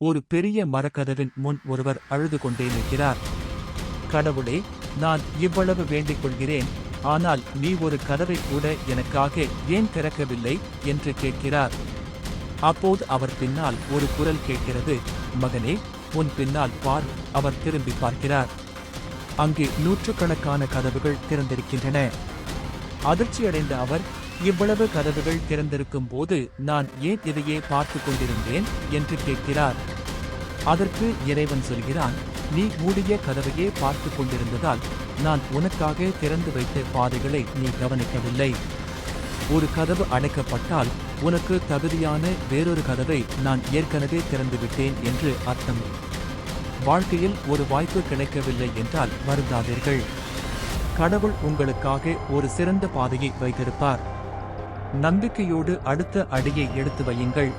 ஒரு பெரிய மரக்கதவின் முன் ஒருவர் அழுது கொண்டே நிற்கிறார். கடவுளே, நான் இவ்வளவு வேண்டிக் கொள்கிறேன், ஆனால் நீ ஒரு கதவை கூட எனக்காக ஏன் திறக்கவில்லை என்று கேட்கிறார். அப்போது அவர் பின்னால் ஒரு குரல் கேட்கிறது, மகனே, உன் பின்னால் பார். அவர் திரும்பி பார்க்கிறார். அங்கே நூற்றுக்கணக்கான கதவுகள் திறந்திருக்கின்றன. அதிர்ச்சியடைந்த அவர், இவ்வளவு கதவுகள் திறந்திருக்கும் போது நான் ஏன் இதையே பார்த்து கொண்டிருந்தேன் என்று கேட்கிறார். அதற்கு இறைவன் சொல்கிறான், நீ மூடிய கதவையே பார்த்து கொண்டிருந்ததால் நான் உனக்காக திறந்து வைத்த பாதைகளை நீ கவனிக்கவில்லை. ஒரு கதவு அடைக்கப்பட்டால் உனக்கு தகுதியான வேறொரு கதவை நான் ஏற்கனவே திறந்துவிட்டேன் என்று அர்த்தம். வாழ்க்கையில் ஒரு வாய்ப்பு கிடைக்கவில்லை என்றால் வருந்தாதீர்கள். கடவுள் உங்களுக்காக ஒரு சிறந்த பாதையை வைத்திருப்பார். நம்பிக்கையோடு அடுத்த அடியை எடுத்து வையுங்கள்.